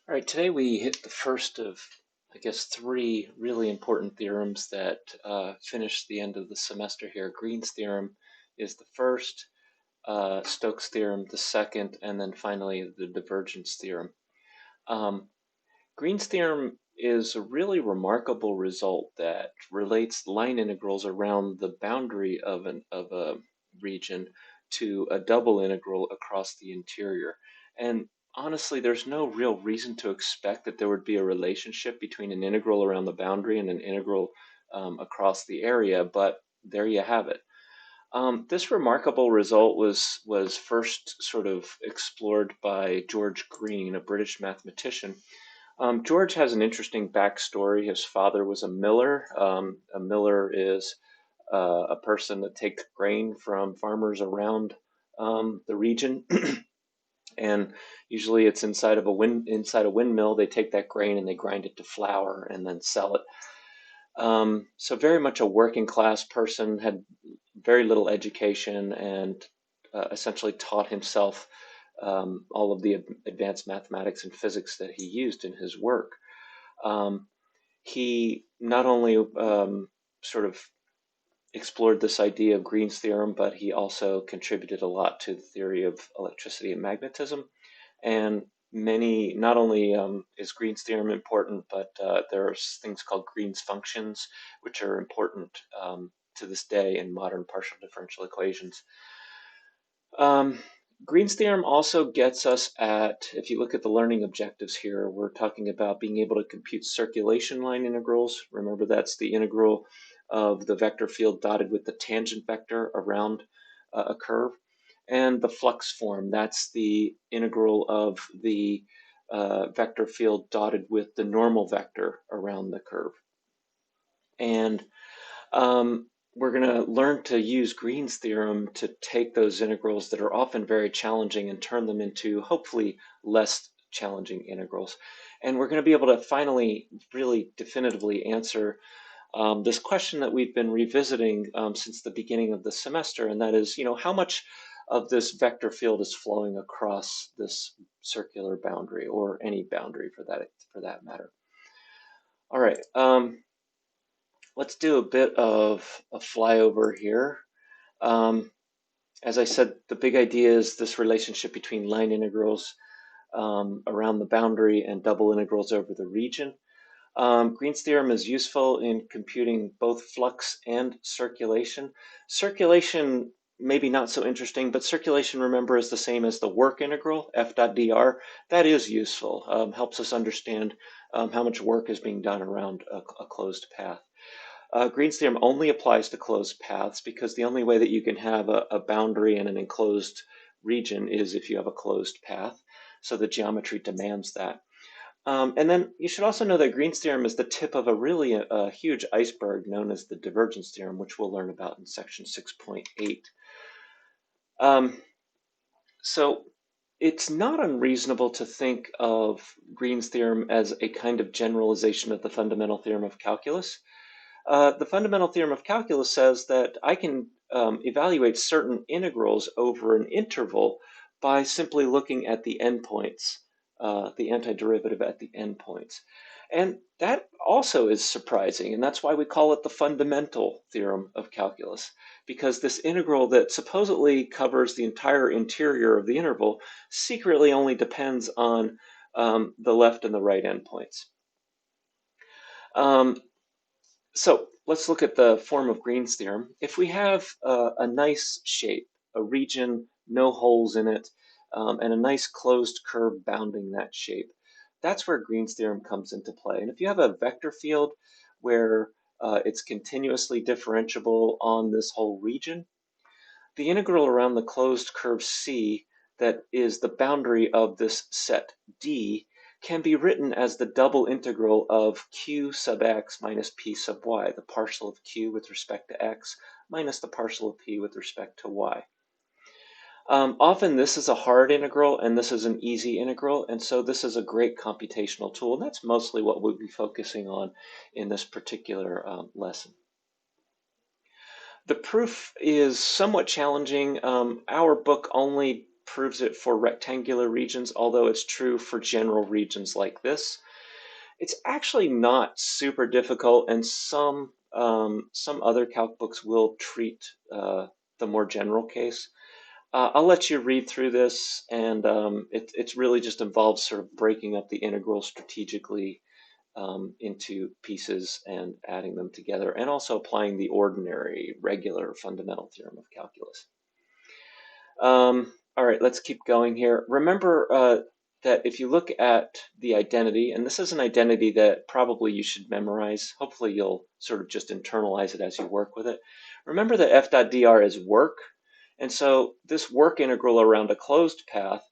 All right, today we hit the first of, I guess, three really important theorems that finish the end of the semester here. Green's theorem is the first, Stokes' theorem the second, and then finally the divergence theorem. Um, Green's theorem is a really remarkable result that relates line integrals around the boundary of a region to a double integral across the interior. And honestly, there's no real reason to expect that there would be a relationship between an integral around the boundary and an integral across the area, but there you have it. This remarkable result was first sort of explored by George Green, a British mathematician. George has an interesting backstory. His father was a miller. A miller is a person that takes grain from farmers around the region, and usually it's inside a windmill. They take that grain and they grind it to flour and then sell it. So very much a working class person, had very little education, and essentially taught himself all of the advanced mathematics and physics that he used in his work. Um, he not only sort of explored this idea of Green's theorem, but he also contributed a lot to the theory of electricity and magnetism. And not only is Green's theorem important, but there's things called Green's functions, which are important to this day in modern partial differential equations. Um, Green's theorem also gets us at, if you look at the learning objectives here, we're talking about being able to compute circulation line integrals. Remember, that's the integral of the vector field dotted with the tangent vector around a curve. And the flux form, that's the integral of the vector field dotted with the normal vector around the curve. And we're going to learn to use Green's theorem to take those integrals that are often very challenging and turn them into hopefully less challenging integrals. And we're going to be able to finally really definitively answer this question that we've been revisiting since the beginning of the semester, and that is, how much of this vector field is flowing across this circular boundary, or any boundary for that matter. All right. Let's do a bit of a flyover here. As I said, the big idea is this relationship between line integrals around the boundary and double integrals over the region. Green's theorem is useful in computing both flux and circulation. Circulation, maybe not so interesting, but circulation, remember, is the same as the work integral, f dot dr. That is useful, helps us understand how much work is being done around a closed path. Green's theorem only applies to closed paths because the only way that you can have a boundary in an enclosed region is if you have a closed path. So the geometry demands that. And then you should also know that Green's theorem is the tip of a really huge iceberg known as the divergence theorem, which we'll learn about in section 6.8. So it's not unreasonable to think of Green's theorem as a kind of generalization of the fundamental theorem of calculus. The fundamental theorem of calculus says that I can evaluate certain integrals over an interval by simply looking at the endpoints, the antiderivative at the endpoints. And that also is surprising, and that's why we call it the fundamental theorem of calculus, because this integral that supposedly covers the entire interior of the interval secretly only depends on the left and the right endpoints. So let's look at the form of Green's theorem. If we have a nice shape, a region, no holes in it, and a nice closed curve bounding that shape, that's where Green's theorem comes into play. And if you have a vector field where it's continuously differentiable on this whole region, the integral around the closed curve C that is the boundary of this set D can be written as the double integral of q sub x minus p sub y, the partial of q with respect to x minus the partial of p with respect to y. Often this is a hard integral and this is an easy integral, and so this is a great computational tool, and that's mostly what we'll be focusing on in this particular lesson. The proof is somewhat challenging. Our book only proves it for rectangular regions, although it's true for general regions like this. It's actually not super difficult, and some other calc books will treat the more general case. I'll let you read through this, and it's really just involves sort of breaking up the integral strategically into pieces and adding them together, and also applying the ordinary, regular fundamental theorem of calculus. All right, let's keep going here. Remember that if you look at the identity, and this is an identity that probably you should memorize, hopefully you'll sort of just internalize it as you work with it. Remember that f dot dr is work, and so this work integral around a closed path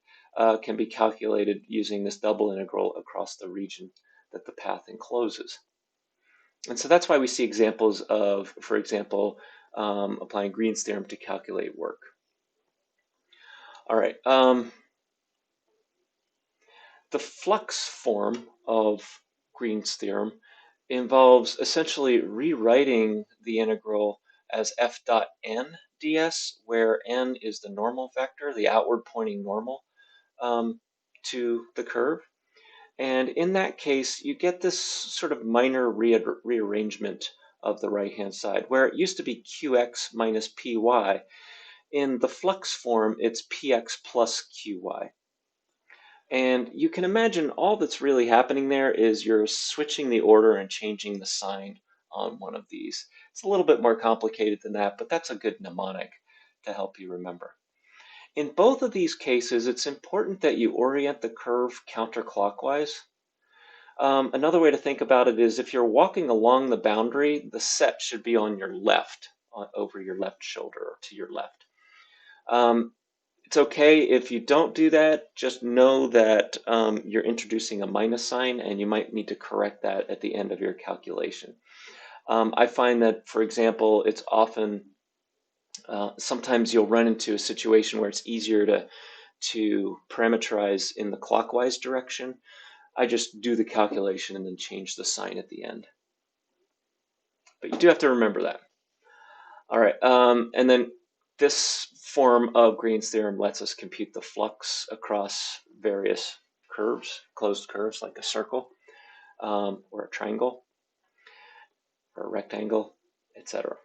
can be calculated using this double integral across the region that the path encloses. And so that's why we see examples of, for example, applying Green's theorem to calculate work. All right. The flux form of Green's theorem involves essentially rewriting the integral as f dot n ds, where n is the normal vector, the outward pointing normal to the curve. And in that case, you get this sort of minor rearrangement of the right-hand side, where it used to be qx minus py. In the flux form, it's px plus qy. And you can imagine all that's really happening there is you're switching the order and changing the sign on one of these. It's a little bit more complicated than that, but that's a good mnemonic to help you remember. In both of these cases, it's important that you orient the curve counterclockwise. Another way to think about it is if you're walking along the boundary, the set should be on your left, over your left shoulder or to your left. It's okay if you don't do that. Just know that you're introducing a minus sign, and you might need to correct that at the end of your calculation. I find that, for example, it's often, sometimes you'll run into a situation where it's easier to parameterize in the clockwise direction. I just do the calculation and then change the sign at the end. But you do have to remember that. All right, and then this form of Green's theorem lets us compute the flux across various curves, closed curves like a circle, or a triangle, or a rectangle, etc.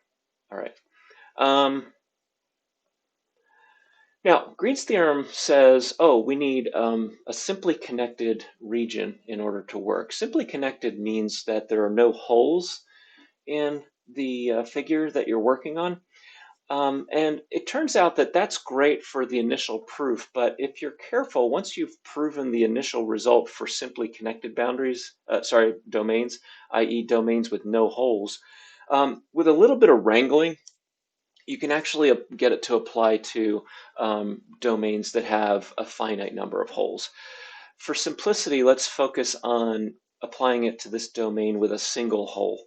All right. Now, Green's theorem says, oh, we need a simply connected region in order to work. Simply connected means that there are no holes in the figure that you're working on. And it turns out that that's great for the initial proof, but if you're careful, once you've proven the initial result for simply connected domains, i.e. domains with no holes, with a little bit of wrangling, you can actually get it to apply to domains that have a finite number of holes. For simplicity, let's focus on applying it to this domain with a single hole.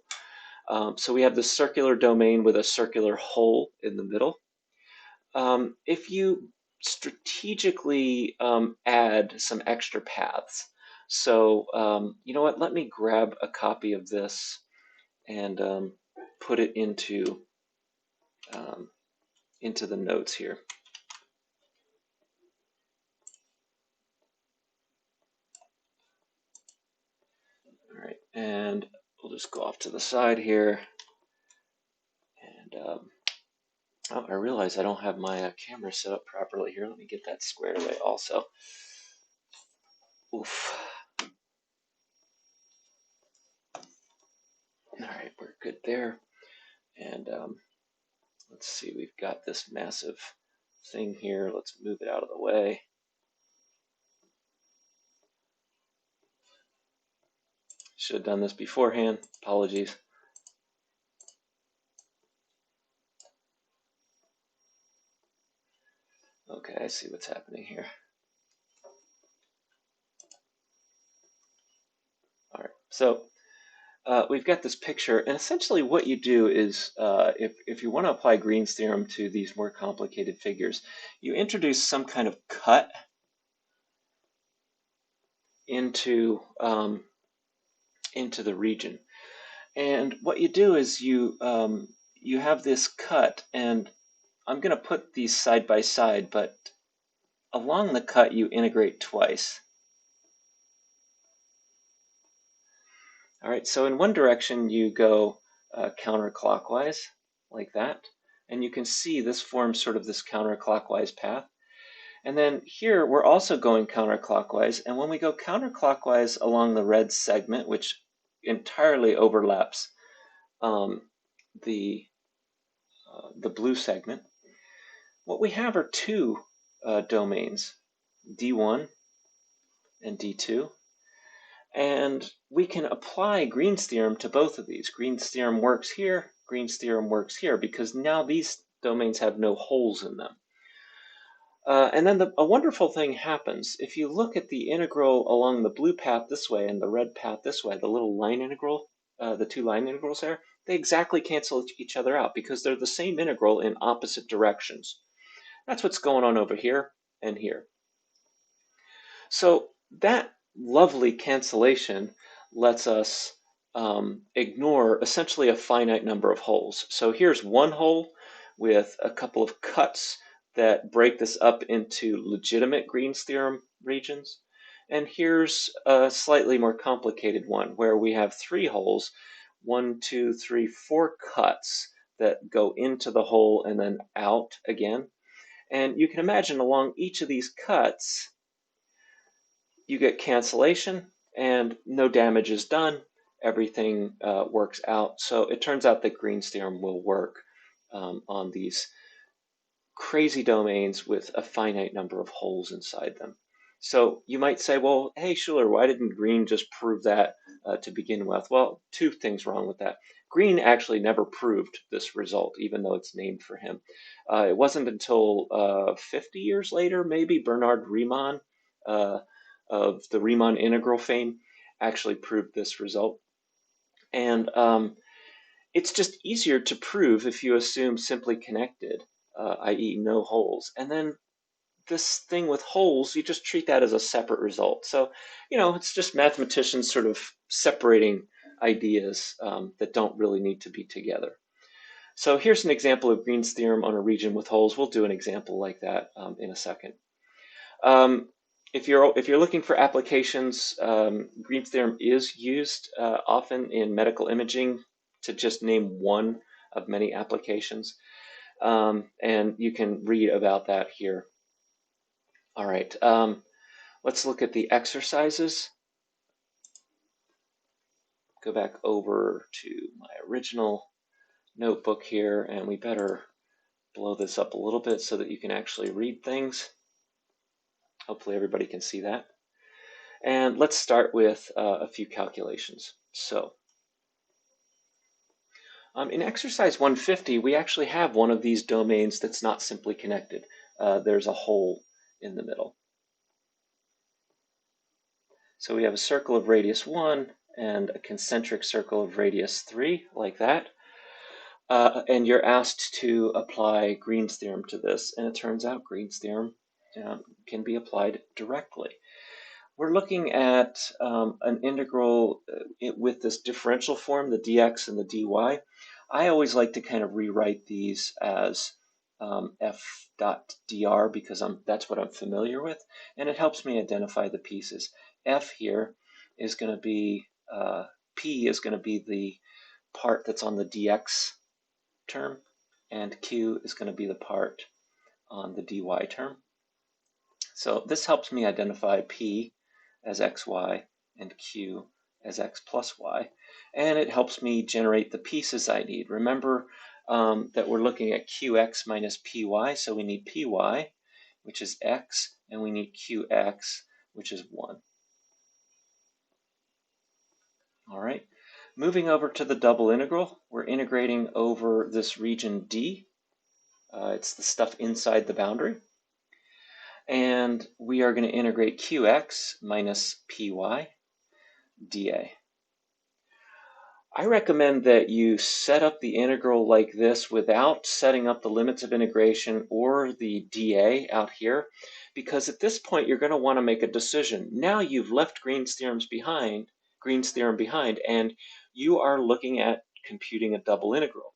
So we have this circular domain with a circular hole in the middle. If you strategically add some extra paths, so you know what, let me grab a copy of this and put it into the notes here. All right, and we'll just go off to the side here. And oh, I realize I don't have my camera set up properly here. Let me get that squared away also. Oof. All right, we're good there. And let's see, we've got this massive thing here. Let's move it out of the way. Should have done this beforehand. Apologies. Okay, I see what's happening here. All right, so we've got this picture, and essentially what you do is, if you want to apply Green's theorem to these more complicated figures, you introduce some kind of cut into the region. And what you do is you have this cut, and I'm going to put these side by side, but along the cut you integrate twice. All right, so in one direction you go counterclockwise, like that, and you can see this forms sort of this counterclockwise path. And then here we're also going counterclockwise, and when we go counterclockwise along the red segment, which entirely overlaps the blue segment, what we have are two domains, D1 and D2. And we can apply Green's theorem to both of these. Green's theorem works here, Green's theorem works here, because now these domains have no holes in them. And then a wonderful thing happens. If you look at the integral along the blue path this way and the red path this way, the little line integral, the two line integrals there, they exactly cancel each other out because they're the same integral in opposite directions. That's what's going on over here and here. So that lovely cancellation lets us ignore essentially a finite number of holes. So here's one hole with a couple of cuts that break this up into legitimate Green's theorem regions. And here's a slightly more complicated one where we have three holes, 1, 2, 3, 4 cuts that go into the hole and then out again. And you can imagine along each of these cuts, you get cancellation and no damage is done. Everything works out. So it turns out that Green's theorem will work on these crazy domains with a finite number of holes inside them. So you might say, well, hey, Schuler, why didn't Green just prove that to begin with? Well, two things wrong with that. Green actually never proved this result, even though it's named for him. It wasn't until 50 years later, maybe, Bernard Riemann of the Riemann integral fame actually proved this result. And it's just easier to prove if you assume simply connected, i.e. no holes. And then this thing with holes, you just treat that as a separate result. So, it's just mathematicians sort of separating ideas that don't really need to be together. So here's an example of Green's theorem on a region with holes. We'll do an example like that in a second. If you're looking for applications, Green's theorem is used often in medical imaging, to just name one of many applications. And you can read about that here. All right, let's look at the exercises. Go back over to my original notebook here, and we better blow this up a little bit so that you can actually read things. Hopefully everybody can see that. And let's start with a few calculations. So in exercise 150, we actually have one of these domains that's not simply connected. There's a hole in the middle. So we have a circle of radius 1 and a concentric circle of radius 3, like that. And you're asked to apply Green's theorem to this, and it turns out Green's theorem can be applied directly. We're looking at an integral with this differential form, the dx and the dy. I always like to kind of rewrite these as f dot dr because that's what I'm familiar with, and it helps me identify the pieces. F here is going to be, p is going to be the part that's on the dx term, and q is going to be the part on the dy term. So this helps me identify p as xy and q as x plus y, and it helps me generate the pieces I need. Remember that we're looking at qx minus py, so we need py, which is x, and we need qx, which is 1. All right, moving over to the double integral, we're integrating over this region D. It's the stuff inside the boundary. And we are going to integrate qx minus py dA. I recommend that you set up the integral like this without setting up the limits of integration or the dA out here, because at this point you're going to want to make a decision. Now you've left Green's theorem behind, and you are looking at computing a double integral.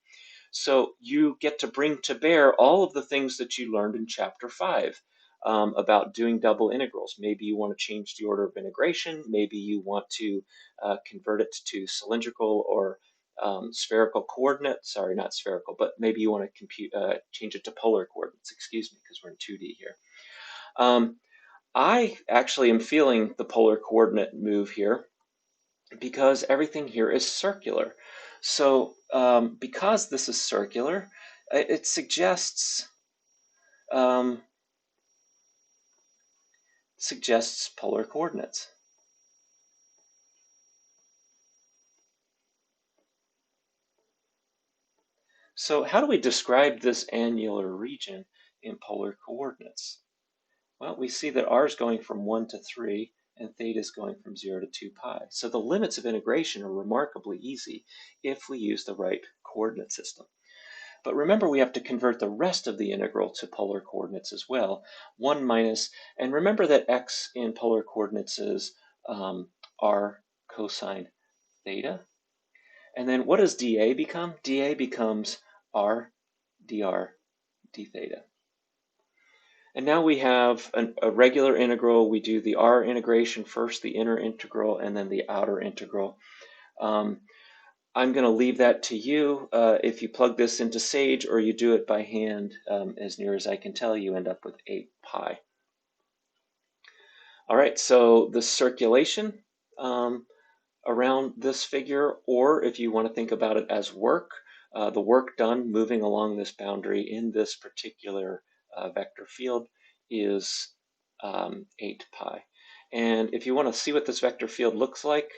So you get to bring to bear all of the things that you learned in chapter 5. about doing double integrals. Maybe you want to change the order of integration. Maybe you want to convert it to cylindrical or spherical coordinates. Sorry, not spherical, but maybe you want to change it to polar coordinates, excuse me, because we're in 2D here. I actually am feeling the polar coordinate move here because everything here is circular. So because this is circular, it suggests polar coordinates. So how do we describe this annular region in polar coordinates? Well, we see that r is going from 1 to 3 and theta is going from 0 to 2 pi. So the limits of integration are remarkably easy if we use the right coordinate system. But remember, we have to convert the rest of the integral to polar coordinates as well. 1 minus, and remember that x in polar coordinates is r cosine theta. And then what does dA become? dA becomes r dr d theta. And now we have a regular integral. We do the r integration first, the inner integral, and then the outer integral. I'm going to leave that to you. If you plug this into Sage or you do it by hand, as near as I can tell, you end up with 8 pi. All right, so the circulation around this figure, or if you want to think about it as work, the work done moving along this boundary in this particular vector field is 8 pi. And if you want to see what this vector field looks like,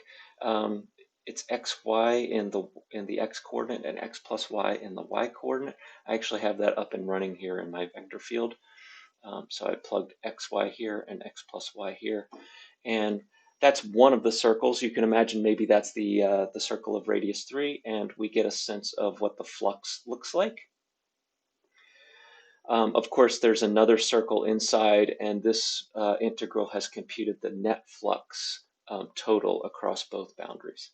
it's xy in the x coordinate and x plus y in the y coordinate. I actually have that up and running here in my vector field. So I plugged xy here and x plus y here, and that's one of the circles. You can imagine maybe that's the circle of radius 3, and we get a sense of what the flux looks like. Of course, there's another circle inside, and this integral has computed the net flux total across both boundaries.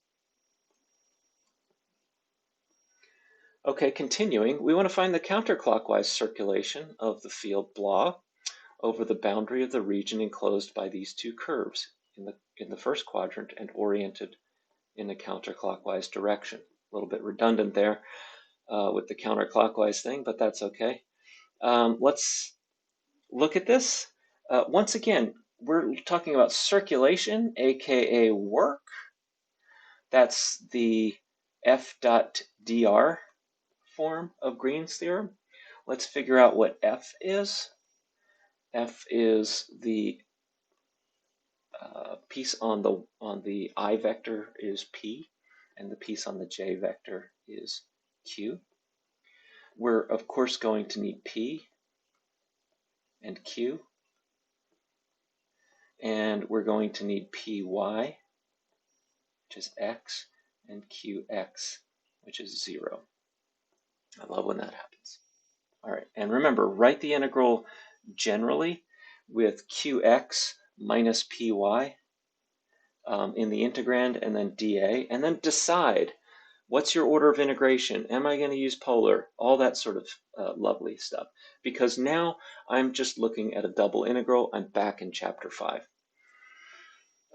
Okay, continuing, we want to find the counterclockwise circulation of the field blah over the boundary of the region enclosed by these two curves in the first quadrant and oriented in the counterclockwise direction. A little bit redundant there with the counterclockwise thing, but that's okay. Let's look at this. Once again, we're talking about circulation, aka work. That's the F dot dr form of Green's theorem. Let's figure out what F is. F is the piece on the I vector is P, and the piece on the J vector is Q. We're of course going to need P and Q, and we're going to need Py, which is x, and Qx, which is 0. I love when that happens. All right, and remember, write the integral generally with Qx minus Py in the integrand, and then dA, and then decide what's your order of integration. Am I going to use polar? All that sort of lovely stuff. Because now I'm just looking at a double integral. I'm back in chapter 5.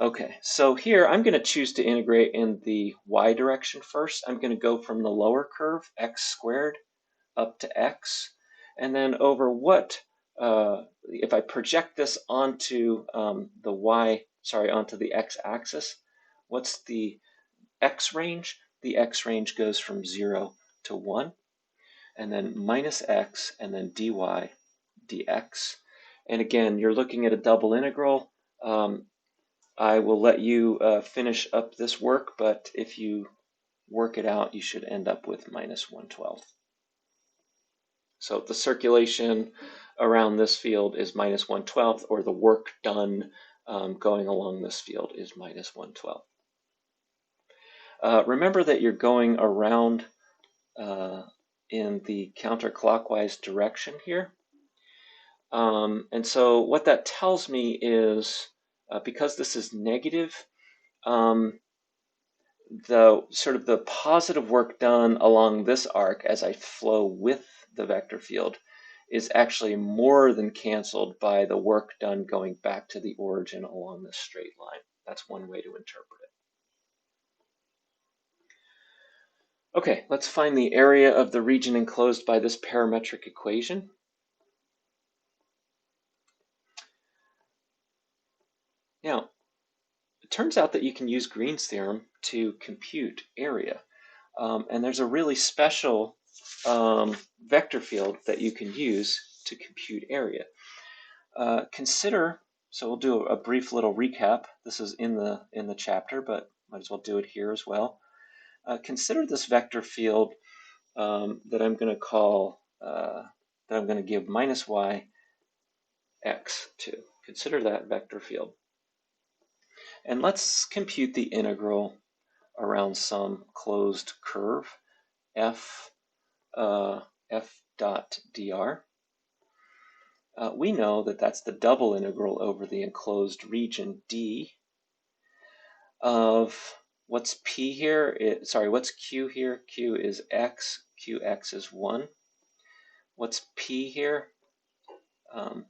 Okay, so here I'm going to choose to integrate in the y direction first. I'm going to go from the lower curve, x squared, up to x, and then over what, if I project this onto onto the x-axis, what's the x range? The x range goes from 0 to 1, and then minus x, and then dy dx. And again, you're looking at a double integral. I will let you finish up this work, but if you work it out, you should end up with minus 1/12. So the circulation around this field is minus 1/12, or the work done going along this field is minus 1/12. Remember that you're going around in the counterclockwise direction here. And so what that tells me is, because this is negative, the positive work done along this arc as I flow with the vector field is actually more than canceled by the work done going back to the origin along this straight line. That's one way to interpret it. Okay, let's find the area of the region enclosed by this parametric equation. Now, it turns out that you can use Green's theorem to compute area. And there's a really special vector field that you can use to compute area. So we'll do a brief little recap. This is in the chapter, but might as well do it here as well. Consider this vector field that I'm going to call, that I'm going to give minus y x to. Consider that vector field. And let's compute the integral around some closed curve, f dot dr. We know that that's the double integral over the enclosed region d of what's p here. What's q here? Q is x, qx is 1. What's p here?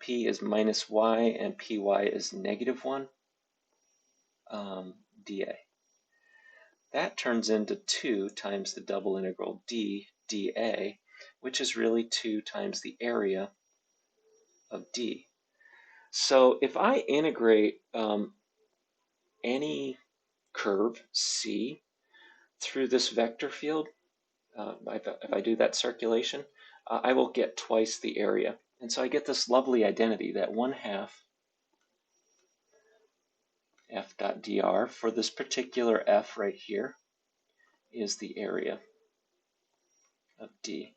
P is minus y, and py is negative 1 dA. That turns into 2 times the double integral d dA, which is really 2 times the area of d. So if I integrate any curve C through this vector field, if I do that circulation, I will get twice the area. And so I get this lovely identity that 1/2 f dot dr for this particular f right here is the area of D.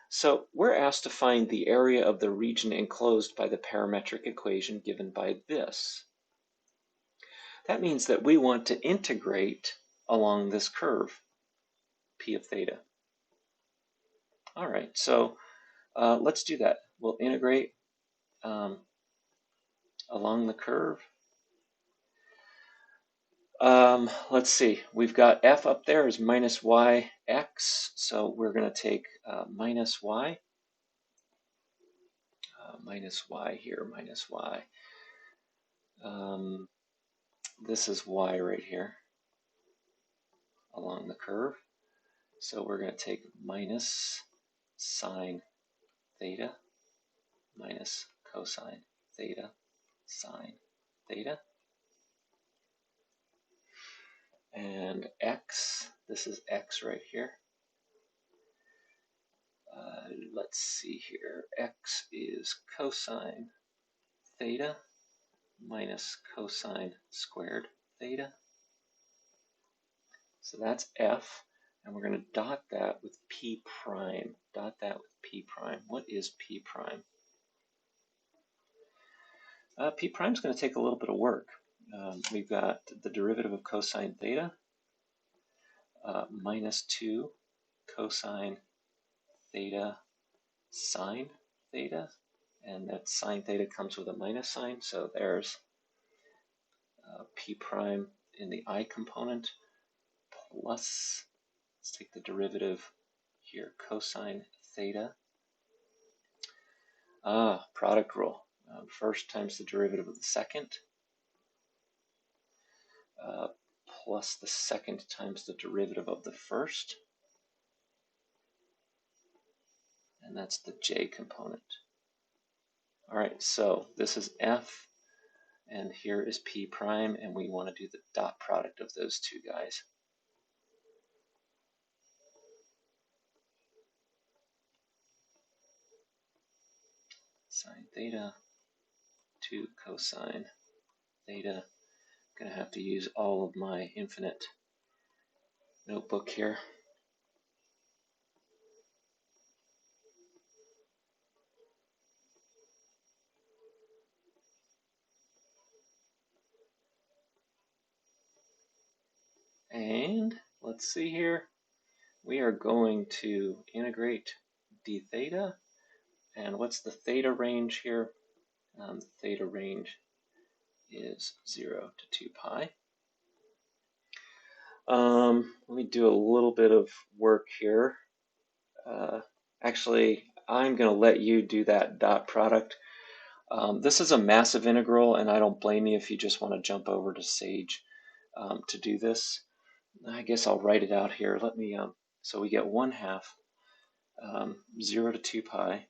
So we're asked to find the area of the region enclosed by the parametric equation given by this. That means that we want to integrate along this curve, p of theta. All right, so let's do that. We'll integrate along the curve. Let's see, we've got f up there is minus yx, so we're going to take minus y here, minus y. This is y right here along the curve. So we're going to take minus sine theta minus cosine theta sine theta. And x, this is x right here. Let's see here. X is cosine theta minus cosine squared theta. So that's f, and we're going to dot that with p prime. Dot that with p prime. What is p prime? P prime is going to take a little bit of work. We've got the derivative of cosine theta, minus 2 cosine theta sine theta, and that sine theta comes with a minus sign, so there's p prime in the I component plus, let's take the derivative here, cosine theta. Product rule. First times the derivative of the second, plus the second times the derivative of the first, and that's the j component. All right, so this is f, and here is p prime, and we want to do the dot product of those two guys. Sine theta, 2 cosine theta. I'm going to have to use all of my infinite notebook here. And let's see here. We are going to integrate d theta. And what's the theta range here? The theta range is 0 to 2 pi. Let me do a little bit of work here. Actually, I'm going to let you do that dot product. This is a massive integral, and I don't blame you if you just want to jump over to Sage to do this. I guess I'll write it out here. Let me, so we get 1/2 0 to 2 pi.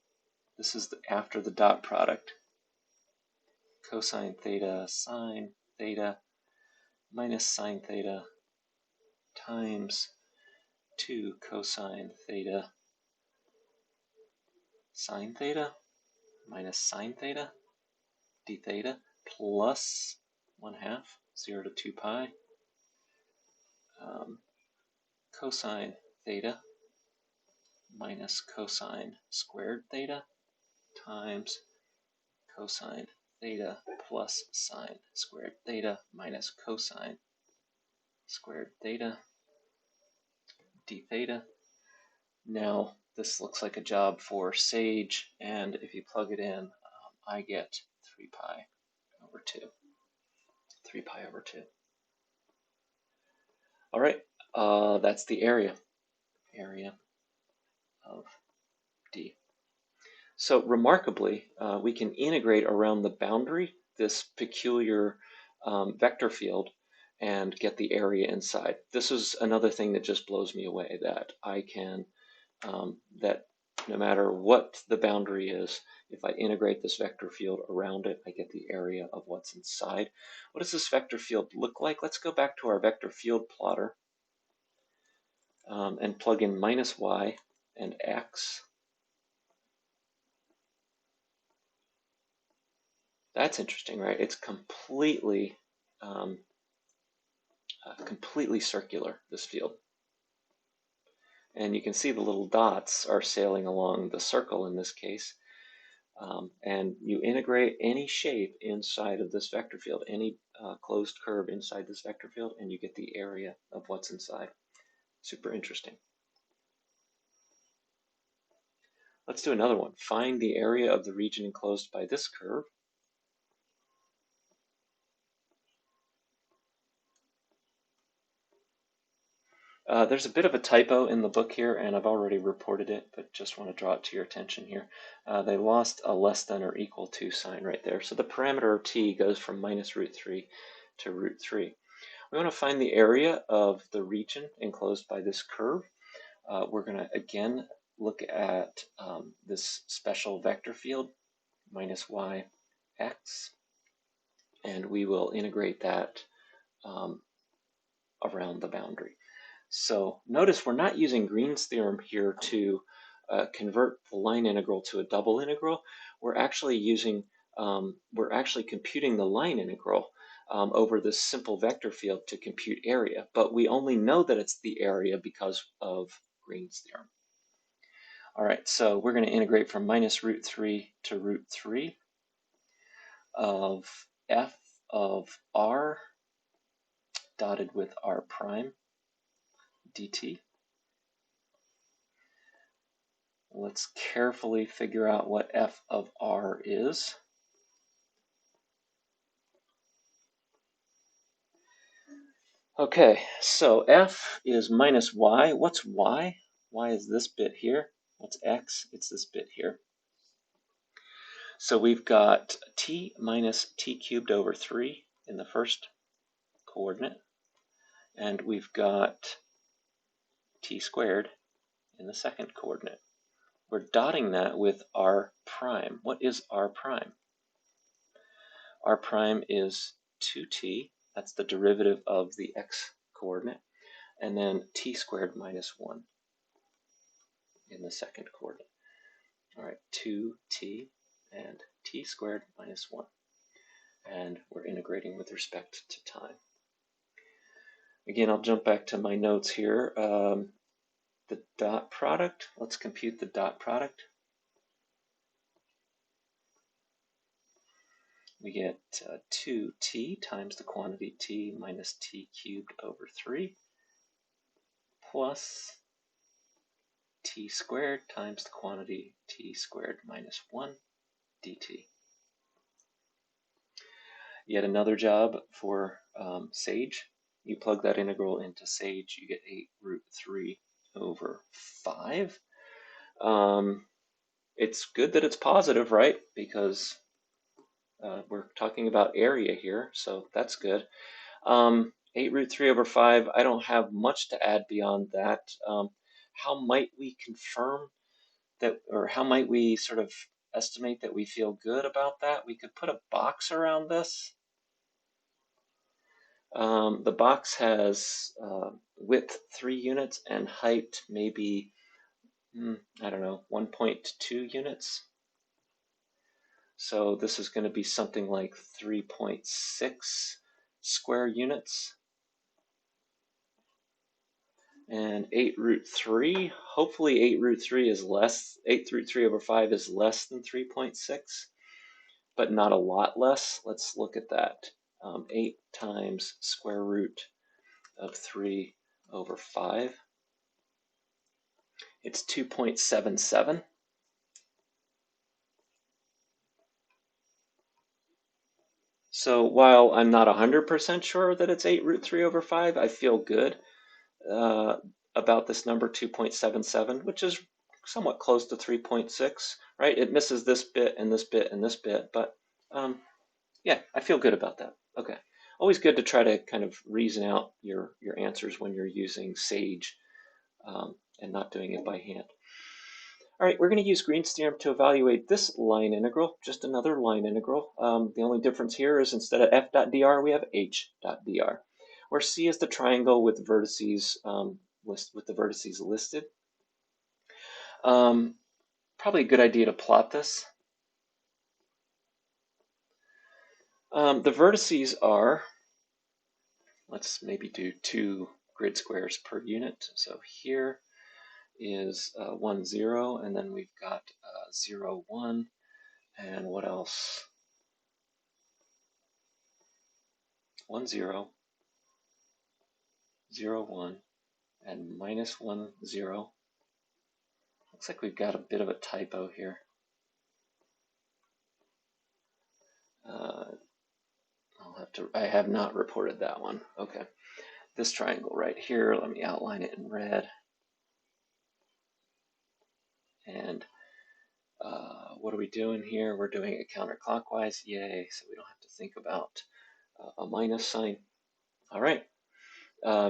This is after the dot product. Cosine theta sine theta minus sine theta times 2 cosine theta sine theta minus sine theta d theta plus 1/2 0 to 2 pi cosine theta minus cosine squared theta times cosine theta plus sine squared theta minus cosine squared theta d theta. Now this looks like a job for Sage, and if you plug it in, I get 3 pi over 2. 3 pi over 2. All right, that's the area of D. So remarkably, we can integrate around the boundary this peculiar vector field and get the area inside. This is another thing that just blows me away, that I can, that no matter what the boundary is, if I integrate this vector field around it, I get the area of what's inside. What does this vector field look like? Let's go back to our vector field plotter and plug in minus y and x. That's interesting, right? It's completely circular, this field. And you can see the little dots are sailing along the circle in this case. And you integrate any shape inside of this vector field, any closed curve inside this vector field, and you get the area of what's inside. Super interesting. Let's do another one. Find the area of the region enclosed by this curve. There's a bit of a typo in the book here, and I've already reported it, but just want to draw it to your attention here. They lost a less than or equal to sign right there. So the parameter t goes from minus √3 to √3. We want to find the area of the region enclosed by this curve. We're going to, again, look at this special vector field, minus y, x, and we will integrate that around the boundary. So notice we're not using Green's theorem here to convert the line integral to a double integral. We're actually using, we're actually computing the line integral over this simple vector field to compute area, but we only know that it's the area because of Green's theorem. All right, so we're going to integrate from minus √3 to √3 of f of r dotted with r prime dt. Let's carefully figure out what f of r is. Okay, so f is minus y. What's y? Y is this bit here. What's x? It's this bit here. So we've got t minus t cubed over 3 in the first coordinate, and we've got t squared in the second coordinate. We're dotting that with r prime. What is r prime? R prime is 2t, that's the derivative of the x coordinate, and then t squared minus 1 in the second coordinate. All right, 2t and t squared minus 1. And we're integrating with respect to time. Again, I'll jump back to my notes here. The dot product, let's compute the dot product. We get 2t times the quantity t minus t cubed over 3 plus t squared times the quantity t squared minus 1 dt. Yet another job for Sage. You plug that integral into Sage, you get 8 √3 over 5. it's good that it's positive, right? Because we're talking about area here, so that's good. 8 root 3 over 5, I don't have much to add beyond that. How might we confirm that, or how might we sort of estimate that we feel good about that? We could put a box around this. The box has width 3 units and height maybe, I don't know, 1.2 units. So this is going to be something like 3.6 square units. And 8 root 3, hopefully 8 root 3 is less, 8 root 3 over 5 is less than 3.6, but not a lot less. Let's look at that. 8 times square root of 3 over 5. It's 2.77. So while I'm not 100% sure that it's 8 root 3 over 5, I feel good about this number 2.77, which is somewhat close to 3.6, right? It misses this bit and this bit and this bit, but yeah, I feel good about that. Okay. Always good to try to kind of reason out your answers when you're using Sage and not doing it by hand. All right, we're going to use Green's theorem to evaluate this line integral, just another line integral. The only difference here is instead of f dot dr, we have h dot dr, where C is the triangle with vertices with the vertices listed. Probably a good idea to plot this. The vertices are, let's maybe do 2 grid squares per unit. So here is 1, 0, and then we've got 0, 1, and what else? 1, 0, 0, 1, and minus 1, 0. Looks like we've got a bit of a typo here. I have not reported that one. Okay. This triangle right here, let me outline it in red. And what are we doing here? We're doing it counterclockwise. Yay, so we don't have to think about a minus sign. All right.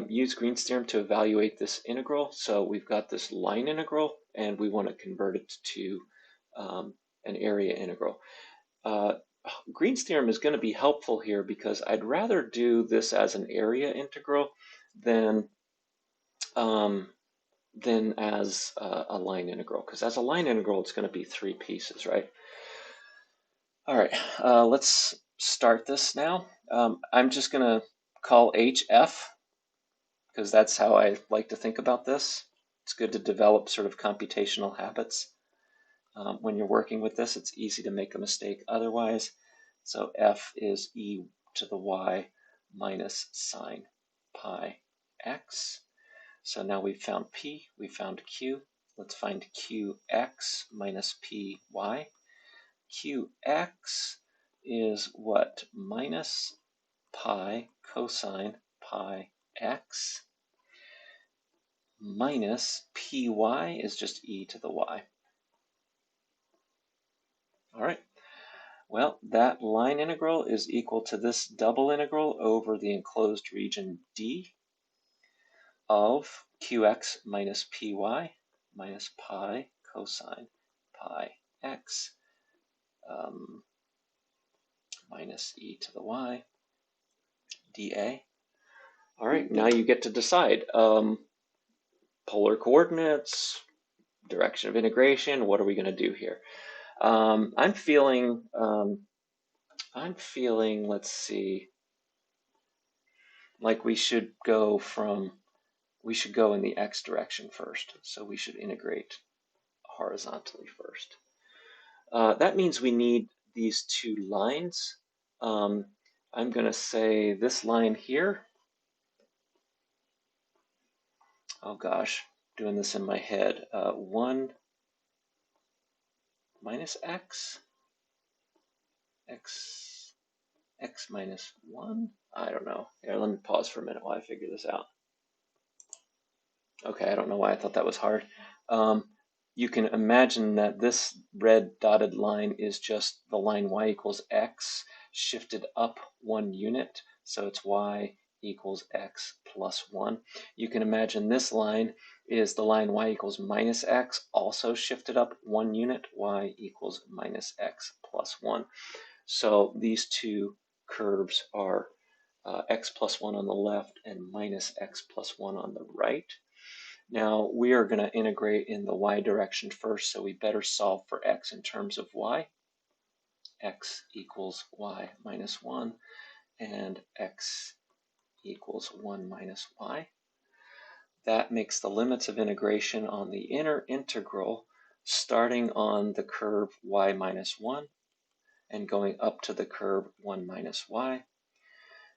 Use Green's theorem to evaluate this integral. So we've got this line integral, and we want to convert it to an area integral. Green's theorem is going to be helpful here because I'd rather do this as an area integral than as a line integral, because as a line integral, it's going to be 3 pieces, right? All right, let's start this now. I'm just going to call HF, because that's how I like to think about this. It's good to develop sort of computational habits. When you're working with this, it's easy to make a mistake otherwise. So F is e to the y minus sine pi x. So now we've found P, we found Q. Let's find QX minus PY. QX is what? Minus pi cosine pi x minus PY is just e to the y. All right. Well, that line integral is equal to this double integral over the enclosed region D of qx minus py minus pi cosine pi x minus e to the y dA. All right, now you get to decide. Polar coordinates, direction of integration, what are we going to do here? I'm feeling, let's see, like we should go in the x direction first. So we should integrate horizontally first. That means we need these 2 lines. I'm going to say this line here. Oh gosh, doing this in my head. 1 minus x minus 1. I don't know. Here, let me pause for a minute while I figure this out. Okay, I don't know why I thought that was hard. you can imagine that this red dotted line is just the line y equals x shifted up 1 unit, so it's y equals x plus 1. You can imagine this line is the line y equals minus x, also shifted up 1 unit, y equals minus x plus 1. So these two curves are x plus 1 on the left and minus x plus 1 on the right. Now we are going to integrate in the y direction first, so we better solve for x in terms of y. X equals y minus 1 and x equals 1 minus y. That makes the limits of integration on the inner integral starting on the curve y minus 1 and going up to the curve 1 minus y,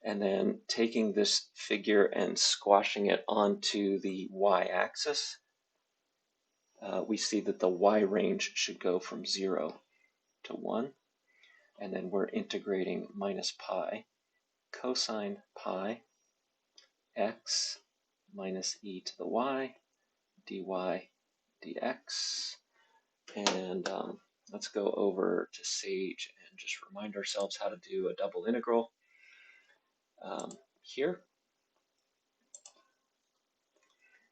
and then taking this figure and squashing it onto the y-axis. We see that the y range should go from 0 to 1, and then we're integrating minus pi cosine pi x minus e to the y dy dx. And let's go over to Sage and just remind ourselves how to do a double integral here.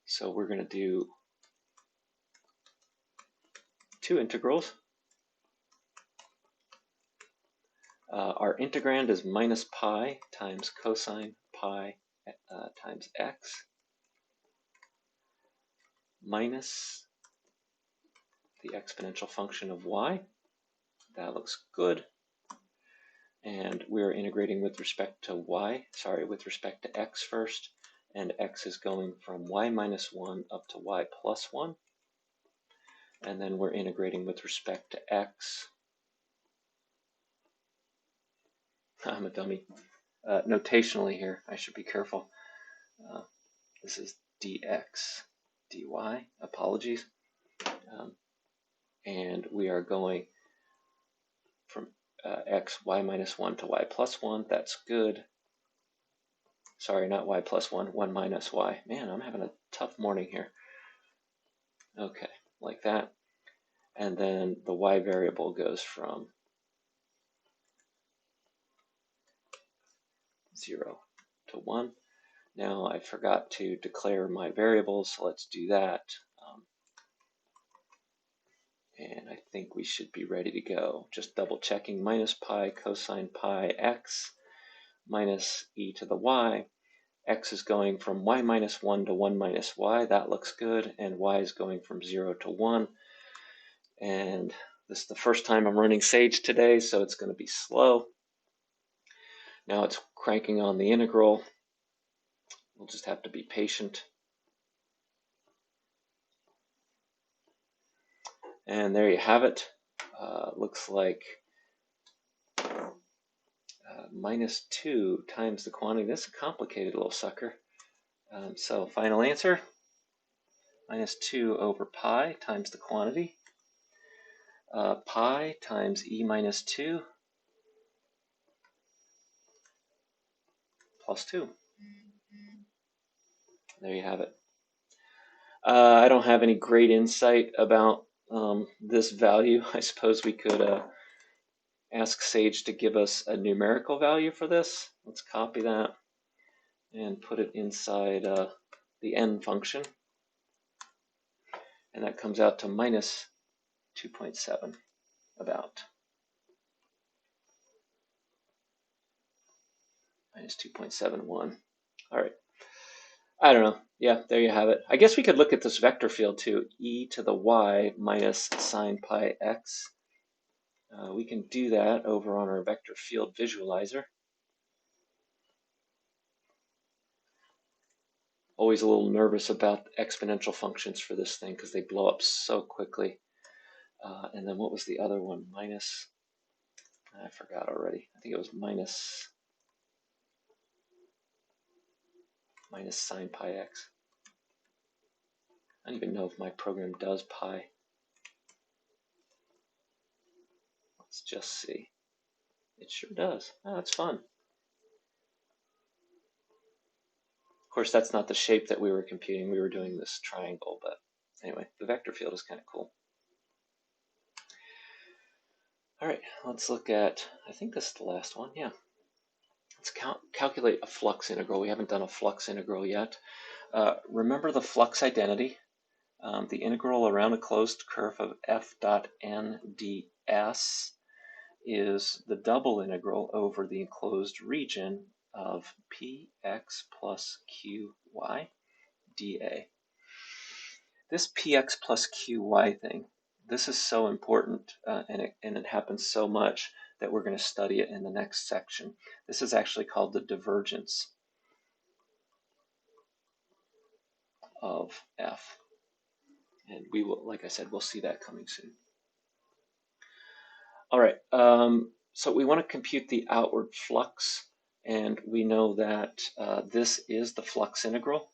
So we're going to do two integrals. Our integrand is minus pi times cosine pi times x minus the exponential function of y. That looks good. And we're integrating with respect to with respect to x first. And x is going from y minus 1 up to y plus 1. And then we're integrating with respect to x. I'm a dummy. Notationally here, I should be careful. This is dx dy, apologies. And we are going from x, y minus 1 to y plus 1. That's good. Sorry, not y plus 1, 1 minus y. Man, I'm having a tough morning here. Okay, like that. And then the y variable goes from 0 to 1. Now I forgot to declare my variables, so let's do that. And I think we should be ready to go. Just double checking minus pi cosine pi x minus e to the y. X is going from y minus 1 to 1 minus y. That looks good. And y is going from 0 to 1. And this is the first time I'm running Sage today, so it's going to be slow. Now it's cranking on the integral. We'll just have to be patient. And there you have it. Looks like minus 2 times the quantity. This is a complicated little sucker. So final answer, minus 2 over pi times the quantity. Pi times e minus 2 plus 2. There you have it. I don't have any great insight about this value. I suppose we could ask Sage to give us a numerical value for this. Let's copy that and put it inside the n function. And that comes out to minus 2.7 about. Minus 2.71. All right. I don't know. Yeah, there you have it. I guess we could look at this vector field too. E to the y minus sine pi x. We can do that over on our vector field visualizer. Always a little nervous about exponential functions for this thing because they blow up so quickly. And then what was the other one? Minus, I forgot already. I think it was minus sine pi x. I don't even know if my program does pi. Let's just see. It sure does. Oh, that's fun. Of course, that's not the shape that we were computing. We were doing this triangle, but Anyway, the vector field is kind of cool. All right, let's look at, I think this is the last one, yeah. Let's calculate a flux integral. We haven't done a flux integral yet. Remember the flux identity, the integral around a closed curve of f dot n ds is the double integral over the enclosed region of px plus qy dA. This px plus qy thing, this is so important, and it happens so much that we're going to study it in the next section. This is actually called the divergence of f. And we will, like I said, we'll see that coming soon. All right, so we want to compute the outward flux, and we know that this is the flux integral,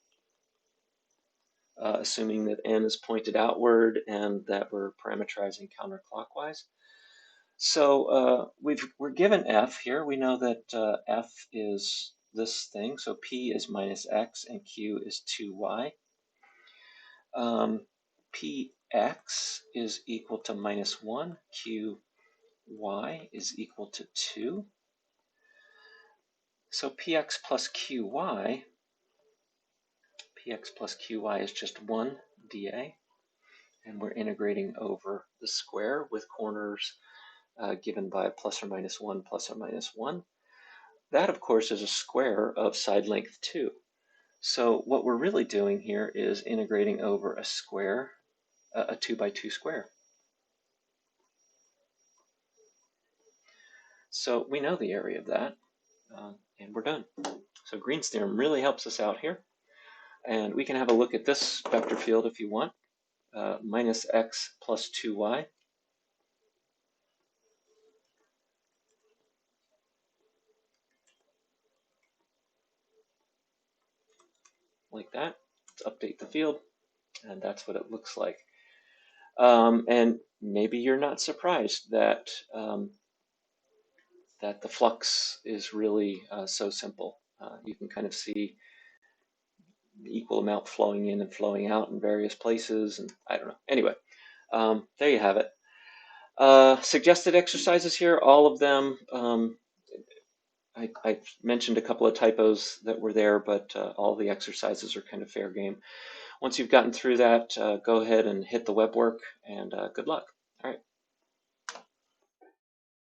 assuming that n is pointed outward and that we're parametrizing counterclockwise. So we're given f here. We know that f is this thing, so p is minus x and q is 2y. Px is equal to minus 1, qy is equal to 2. So px plus qy is just 1 dA, and we're integrating over the square with corners given by plus or minus 1, plus or minus 1. That, of course, is a square of side length 2. So what we're really doing here is integrating over a square, a 2 by 2 square. So we know the area of that, and we're done. So Green's theorem really helps us out here. And we can have a look at this vector field if you want, minus x plus 2y. Like that. Let's update the field, and that's what it looks like. And maybe you're not surprised that that the flux is really so simple. You can kind of see the equal amount flowing in and flowing out in various places, and I don't know. Anyway, there you have it. Suggested exercises here, all of them. I mentioned a couple of typos that were there, but all the exercises are kind of fair game. Once you've gotten through that, go ahead and hit the web work, and good luck. All right.